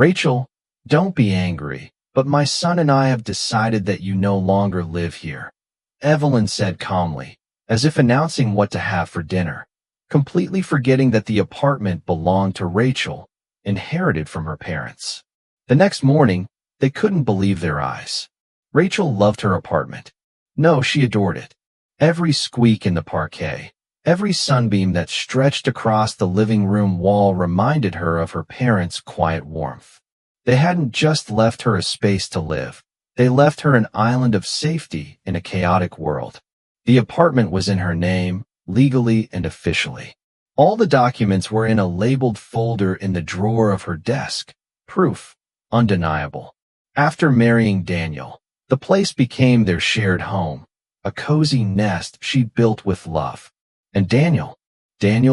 Rachel, don't be angry, but my son and I have decided that you no longer live here, Evelyn said calmly, as if announcing what to have for dinner, completely forgetting that the apartment belonged to Rachel, inherited from her parents. The next morning, they couldn't believe their eyes. Rachel loved her apartment. No, she adored it. Every squeak in the parquet, every sunbeam that stretched across the living room wall reminded her of her parents' quiet warmth. They hadn't just left her a space to live. They left her an island of safety in a chaotic world. The apartment was in her name, legally and officially. All the documents were in a labeled folder in the drawer of her desk. Proof, undeniable. After marrying Daniel, the place became their shared home, a cozy nest she built with love. And Daniel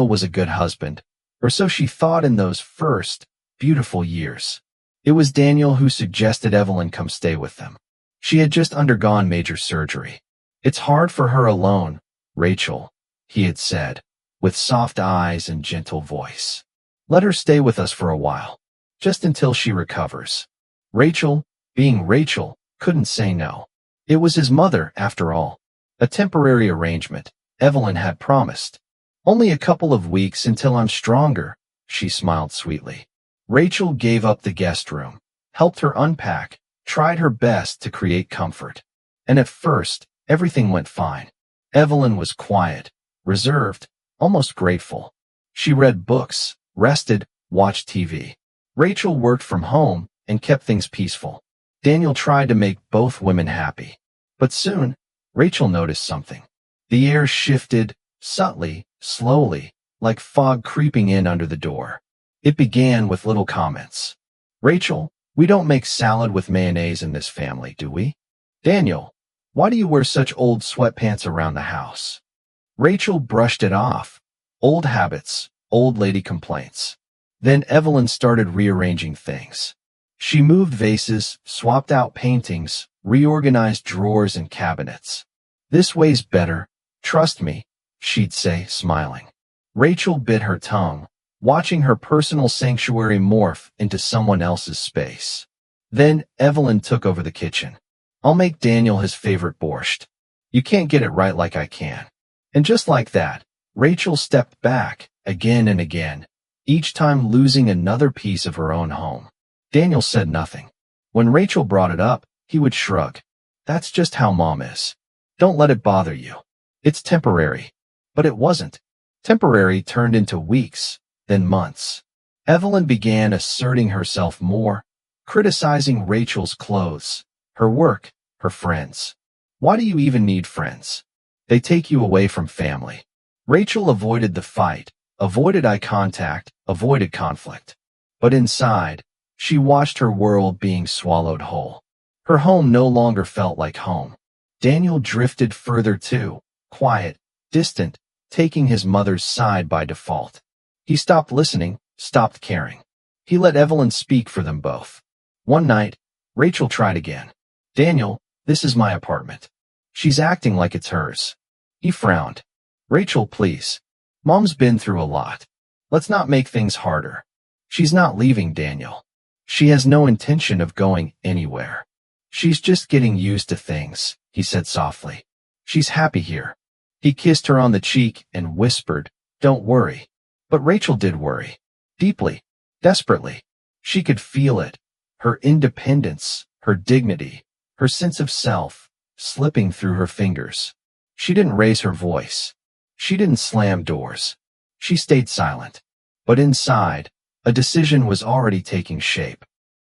was a good husband, or so she thought in those first, beautiful years. It was Daniel who suggested Evelyn come stay with them. She had just undergone major surgery. It's hard for her alone, Rachel, he had said, with soft eyes and gentle voice. Let her stay with us for a while, just until she recovers. Rachel, being Rachel, couldn't say no. It was his mother, after all. A temporary arrangement, Evelyn had promised. Only a couple of weeks until I'm stronger, she smiled sweetly. Rachel gave up the guest room, helped her unpack, tried her best to create comfort. And at first, everything went fine. Evelyn was quiet, reserved, almost grateful. She read books, rested, watched TV. Rachel worked from home and kept things peaceful. Daniel tried to make both women happy. But soon, Rachel noticed something. The air shifted, subtly, slowly, like fog creeping in under the door. It began with little comments. Rachel, we don't make salad with mayonnaise in this family, do we? Daniel, why do you wear such old sweatpants around the house? Rachel brushed it off. Old habits, old lady complaints. Then Evelyn started rearranging things. She moved vases, swapped out paintings, reorganized drawers and cabinets. This way's better, trust me, she'd say, smiling. Rachel bit her tongue, watching her personal sanctuary morph into someone else's space. Then Evelyn took over the kitchen. I'll make Daniel his favorite borscht. You can't get it right like I can. And just like that, Rachel stepped back, again and again, each time losing another piece of her own home. Daniel said nothing. When Rachel brought it up, he would shrug. That's just how Mom is. Don't let it bother you. It's temporary. But it wasn't. Temporary turned into weeks, then months. Evelyn began asserting herself more, criticizing Rachel's clothes, her work, her friends. Why do you even need friends? They take you away from family. Rachel avoided the fight, avoided eye contact, avoided conflict. But inside, she watched her world being swallowed whole. Her home no longer felt like home. Daniel drifted further too, quiet, distant, taking his mother's side by default. He stopped listening, stopped caring. He let Evelyn speak for them both. One night, Rachel tried again. Daniel, this is my apartment. She's acting like it's hers. He frowned. Rachel, please. Mom's been through a lot. Let's not make things harder. She's not leaving, Daniel. She has no intention of going anywhere. She's just getting used to things, he said softly. She's happy here. He kissed her on the cheek and whispered, don't worry. But Rachel did worry. Deeply, desperately. She could feel it. Her independence, her dignity, her sense of self, slipping through her fingers. She didn't raise her voice. She didn't slam doors. She stayed silent. But inside, a decision was already taking shape.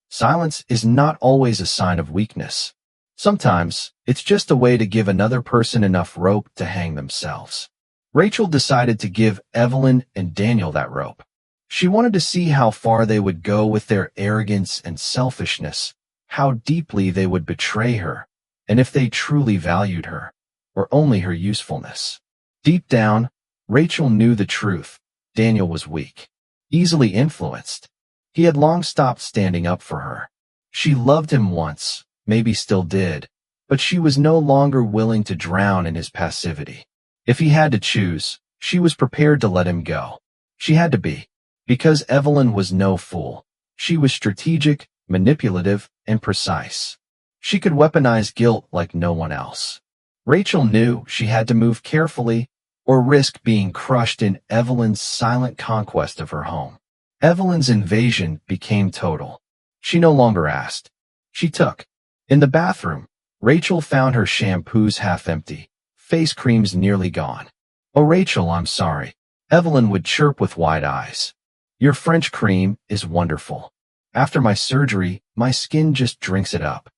Silence is not always a sign of weakness. Sometimes, it's just a way to give another person enough rope to hang themselves. Rachel decided to give Evelyn and Daniel that rope. She wanted to see how far they would go with their arrogance and selfishness, how deeply they would betray her, and if they truly valued her, or only her usefulness. Deep down, Rachel knew the truth. Daniel was weak, easily influenced. He had long stopped standing up for her. She loved him once, maybe still did, but she was no longer willing to drown in his passivity. If he had to choose, she was prepared to let him go. She had to be, because Evelyn was no fool. She was strategic, manipulative, and precise. She could weaponize guilt like no one else. Rachel knew she had to move carefully or risk being crushed in Evelyn's silent conquest of her home. Evelyn's invasion became total. She no longer asked. She took. In the bathroom, Rachel found her shampoos half empty, face creams nearly gone. "Oh, Rachel, I'm sorry," Evelyn would chirp with wide eyes. "Your French cream is wonderful. After my surgery, my skin just drinks it up."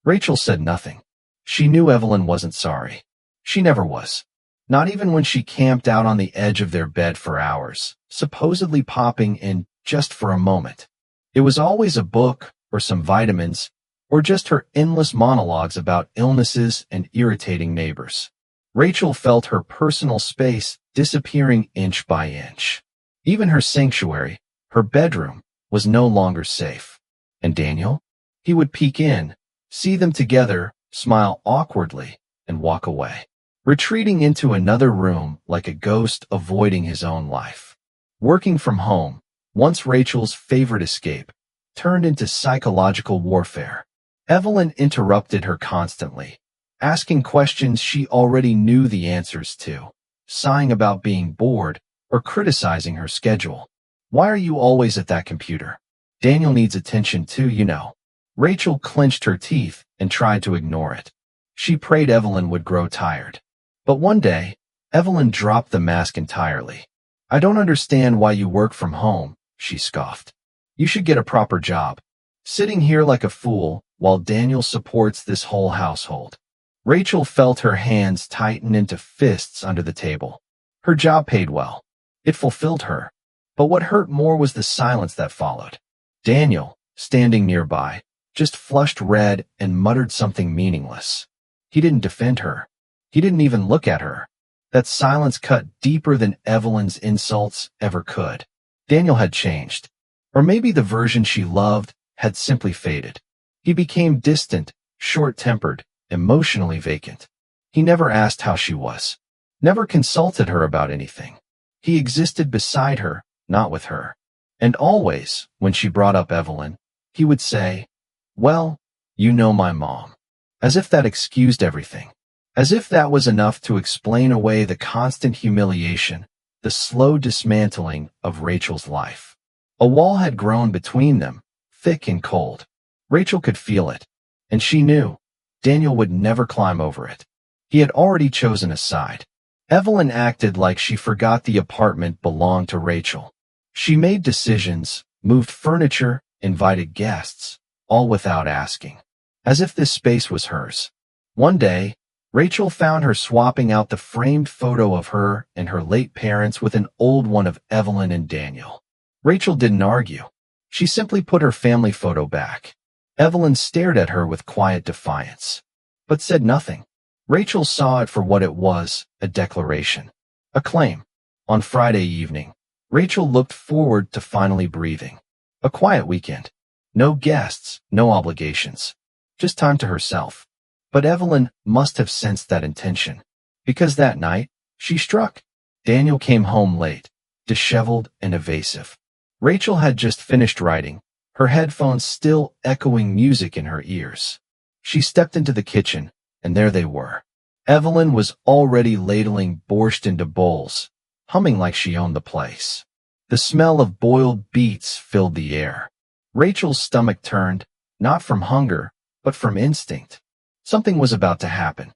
Rachel said nothing. She knew Evelyn wasn't sorry. She never was. Not even when she camped out on the edge of their bed for hours, supposedly popping in just for a moment. It was always a book, or some vitamins, or just her endless monologues about illnesses and irritating neighbors. Rachel felt her personal space disappearing inch by inch. Even her sanctuary, her bedroom, was no longer safe. And Daniel? He would peek in, see them together, smile awkwardly, and walk away, retreating into another room like a ghost avoiding his own life. Working from home, once Rachel's favorite escape, turned into psychological warfare. Evelyn interrupted her constantly, asking questions she already knew the answers to, sighing about being bored, or criticizing her schedule. "Why are you always at that computer? Daniel needs attention too, you know." Rachel clenched her teeth and tried to ignore it. She prayed Evelyn would grow tired. But one day, Evelyn dropped the mask entirely. "I don't understand why you work from home," she scoffed. "You should get a proper job. Sitting here like a fool while Daniel supports this whole household." Rachel felt her hands tighten into fists under the table. Her job paid well. It fulfilled her. But what hurt more was the silence that followed. Daniel, standing nearby, just flushed red and muttered something meaningless. He didn't defend her. He didn't even look at her. That silence cut deeper than Evelyn's insults ever could. Daniel had changed. Or maybe the version she loved had simply faded. He became distant, short-tempered, emotionally vacant. He never asked how she was. Never consulted her about anything. He existed beside her, not with her. And always, when she brought up Evelyn, he would say, "Well, you know my mom." As if that excused everything. As if that was enough to explain away the constant humiliation, the slow dismantling of Rachel's life. A wall had grown between them, thick and cold. Rachel could feel it, and she knew Daniel would never climb over it. He had already chosen a side. Evelyn acted like she forgot the apartment belonged to Rachel. She made decisions, moved furniture, invited guests, all without asking, as if this space was hers. One day, Rachel found her swapping out the framed photo of her and her late parents with an old one of Evelyn and Daniel. Rachel didn't argue. She simply put her family photo back. Evelyn stared at her with quiet defiance, but said nothing. Rachel saw it for what it was, a declaration, a claim. On Friday evening, Rachel looked forward to finally breathing. A quiet weekend. No guests, no obligations. Just time to herself. But Evelyn must have sensed that intention, because that night, she struck. Daniel came home late, disheveled and evasive. Rachel had just finished writing, her headphones still echoing music in her ears. She stepped into the kitchen, and there they were. Evelyn was already ladling borscht into bowls, humming like she owned the place. The smell of boiled beets filled the air. Rachel's stomach turned, not from hunger, but from instinct. Something was about to happen.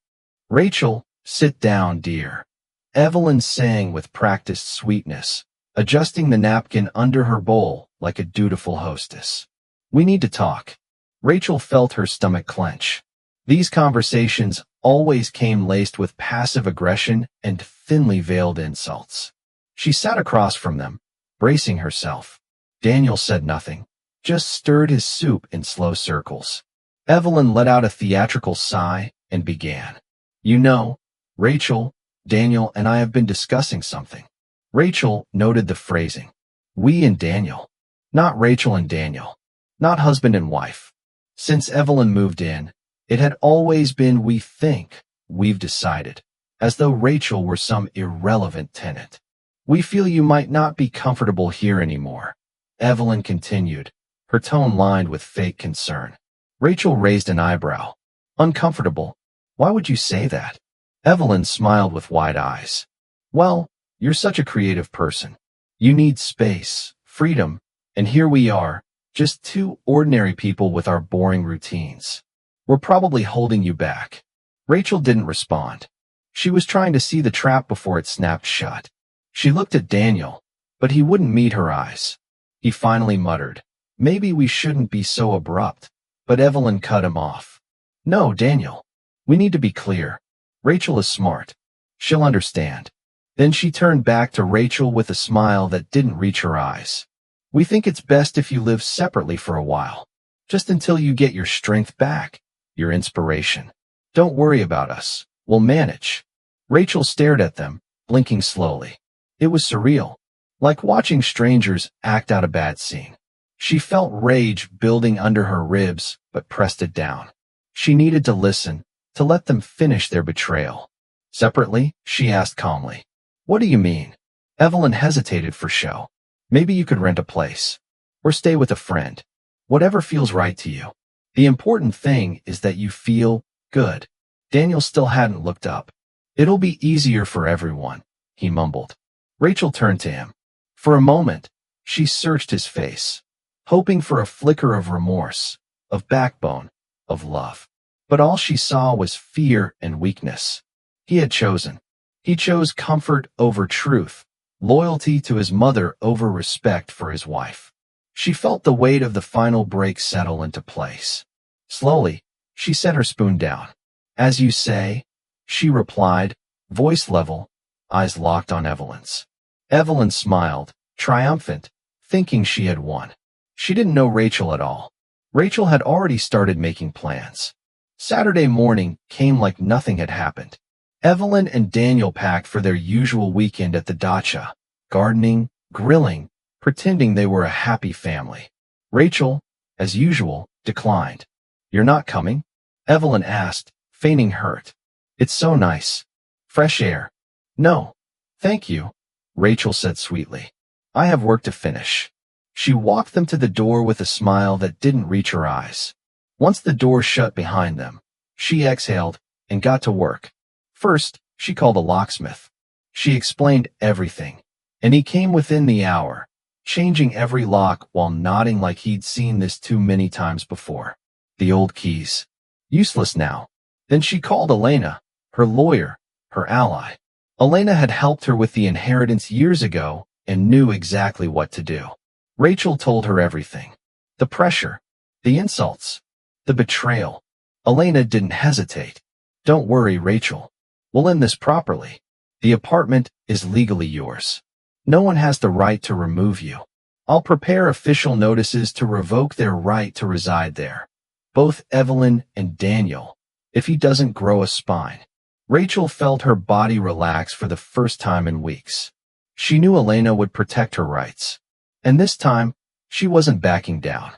"Rachel, sit down, dear," Evelyn sang with practiced sweetness, adjusting the napkin under her bowl like a dutiful hostess. "We need to talk." Rachel felt her stomach clench. These conversations always came laced with passive aggression and thinly veiled insults. She sat across from them, bracing herself. Daniel said nothing, just stirred his soup in slow circles. Evelyn let out a theatrical sigh and began. "You know, Rachel, Daniel and I have been discussing something." Rachel noted the phrasing. "We and Daniel." Not Rachel and Daniel. Not husband and wife. Since Evelyn moved in, it had always been "we think," "we've decided," as though Rachel were some irrelevant tenant. "We feel you might not be comfortable here anymore," Evelyn continued, her tone lined with fake concern. Rachel raised an eyebrow. Uncomfortable. Why would you say that? Evelyn smiled with wide eyes. Well, you're such a creative person. You need space, freedom, and here we are, just two ordinary people with our boring routines. We're probably holding you back. Rachel didn't respond. She was trying to see the trap before it snapped shut. She looked at Daniel, but he wouldn't meet her eyes. He finally muttered, "Maybe we shouldn't be so abrupt," but Evelyn cut him off. "No, Daniel. We need to be clear. Rachel is smart. She'll understand." Then she turned back to Rachel with a smile that didn't reach her eyes. "We think it's best if you live separately for a while, just until you get your strength back, your inspiration. Don't worry about us. We'll manage." Rachel stared at them, blinking slowly. It was surreal, like watching strangers act out a bad scene. She felt rage building under her ribs, but pressed it down. She needed to listen, to let them finish their betrayal. Separately, she asked calmly, "What do you mean?" Evelyn hesitated for show. "Maybe you could rent a place. Or stay with a friend. Whatever feels right to you. The important thing is that you feel good." Daniel still hadn't looked up. "It'll be easier for everyone," he mumbled. Rachel turned to him. For a moment, she searched his face, hoping for a flicker of remorse, of backbone, of love. But all she saw was fear and weakness. He had chosen. He chose comfort over truth, loyalty to his mother over respect for his wife. She felt the weight of the final break settle into place. Slowly, she set her spoon down. "As you say," she replied, voice level, eyes locked on Evelyn's. Evelyn smiled, triumphant, thinking she had won. She didn't know Rachel at all. Rachel had already started making plans. Saturday morning came like nothing had happened. Evelyn and Daniel packed for their usual weekend at the dacha, gardening, grilling, pretending they were a happy family. Rachel, as usual, declined. "You're not coming?" Evelyn asked, feigning hurt. "It's so nice. Fresh air." "No, thank you," Rachel said sweetly. "I have work to finish." She walked them to the door with a smile that didn't reach her eyes. Once the door shut behind them, she exhaled and got to work. First, she called a locksmith. She explained everything, and he came within the hour, changing every lock while nodding like he'd seen this too many times before. The old keys. Useless now. Then she called Elena, her lawyer, her ally. Elena had helped her with the inheritance years ago and knew exactly what to do. Rachel told her everything. The pressure, the insults, the betrayal. Elena didn't hesitate. "Don't worry, Rachel. We'll end this properly. The apartment is legally yours. No one has the right to remove you. I'll prepare official notices to revoke their right to reside there. Both Evelyn and Daniel, if he doesn't grow a spine." Rachel felt her body relax for the first time in weeks. She knew Elena would protect her rights. And this time, she wasn't backing down.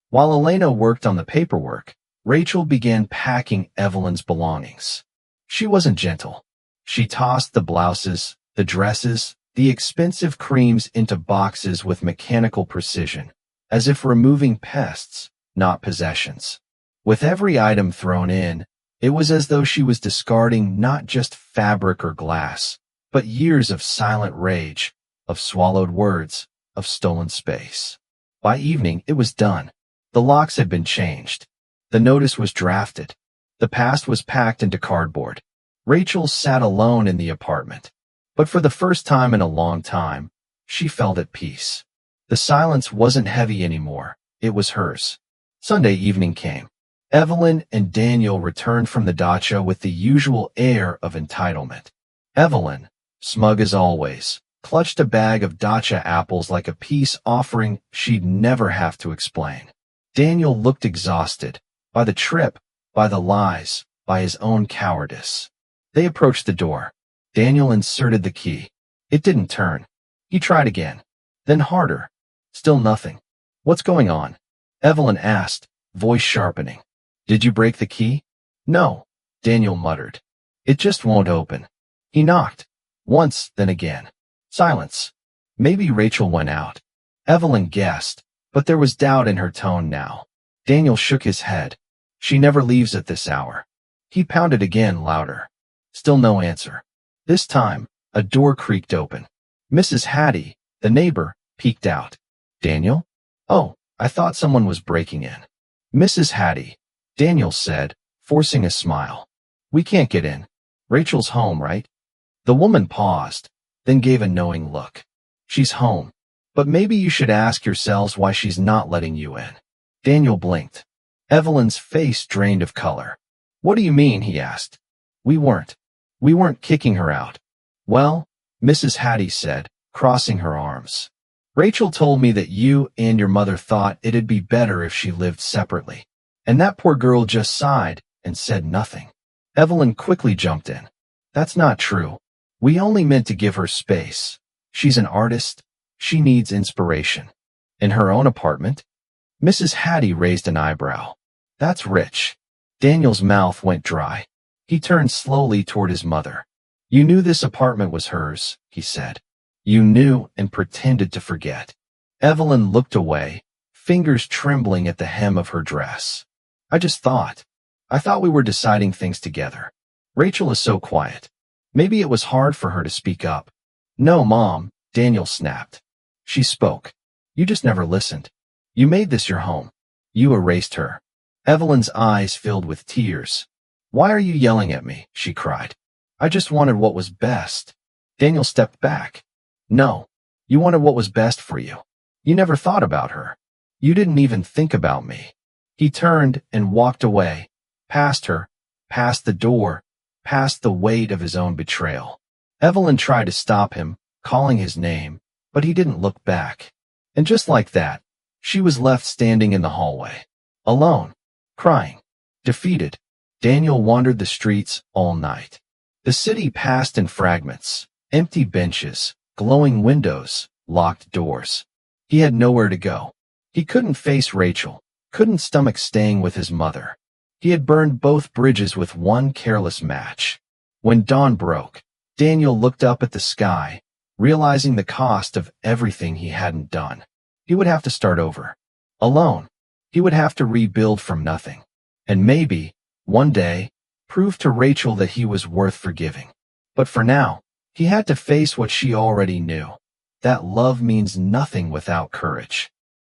While Elena worked on the paperwork, Rachel began packing Evelyn's belongings. She wasn't gentle. She tossed the blouses, the dresses, the expensive creams into boxes with mechanical precision, as if removing pests, not possessions. With every item thrown in, it was as though she was discarding not just fabric or glass, but years of silent rage, of swallowed words, of stolen space. By evening, it was done. The locks had been changed. The notice was drafted. The past was packed into cardboard. Rachel sat alone in the apartment. But for the first time in a long time, she felt at peace. The silence wasn't heavy anymore. It was hers. Sunday evening came. Evelyn and Daniel returned from the dacha with the usual air of entitlement. Evelyn, smug as always, clutched a bag of dacha apples like a peace offering she'd never have to explain. Daniel looked exhausted, by the trip, by the lies, by his own cowardice. They approached the door. Daniel inserted the key. It didn't turn. He tried again. Then harder. Still nothing. "What's going on?" Evelyn asked, voice sharpening. "Did you break the key?" "No," Daniel muttered. "It just won't open." He knocked. Once, then again. Silence. Maybe Rachel went out. Evelyn guessed, But there was doubt in her tone now. Daniel shook his head. She never leaves at this hour. He pounded again, louder. Still no answer. This time, a door creaked open. Mrs. Hattie, the neighbor, peeked out. Daniel? Oh, I thought someone was breaking in. Mrs. Hattie, Daniel said, forcing a smile. We can't get in. Rachel's home, right? The woman paused, then gave a knowing look. She's home. But maybe you should ask yourselves why she's not letting you in. Daniel blinked. Evelyn's face drained of color. What do you mean? He asked. We weren't kicking her out. Well, Mrs. Hattie said, crossing her arms. Rachel told me that you and your mother thought it'd be better if she lived separately. And that poor girl just sighed and said nothing. Evelyn quickly jumped in. That's not true. We only meant to give her space. She's an artist. She needs inspiration. In her own apartment? Mrs. Hattie raised an eyebrow. That's rich. Daniel's mouth went dry. He turned slowly toward his mother. You knew this apartment was hers, he said. You knew and pretended to forget. Evelyn looked away, fingers trembling at the hem of her dress. I thought we were deciding things together. Rachel is so quiet. Maybe it was hard for her to speak up. No, Mom, Daniel snapped. She spoke. You just never listened. You made this your home. You erased her. Evelyn's eyes filled with tears. Why are you yelling at me? She cried. I just wanted what was best. Daniel stepped back. No, you wanted what was best for you. You never thought about her. You didn't even think about me. He turned and walked away, past her, past the door, past the weight of his own betrayal. Evelyn tried to stop him, calling his name, but he didn't look back. And just like that, she was left standing in the hallway, alone, crying, defeated. Daniel wandered the streets all night. The city passed in fragments, empty benches, glowing windows, locked doors. He had nowhere to go. He couldn't face Rachel, couldn't stomach staying with his mother. He had burned both bridges with one careless match. When dawn broke, Daniel looked up at the sky, realizing the cost of everything he hadn't done. He would have to start over. Alone. He would have to rebuild from nothing. And maybe, one day, prove to Rachel that he was worth forgiving. But for now, he had to face what she already knew. That love means nothing without courage.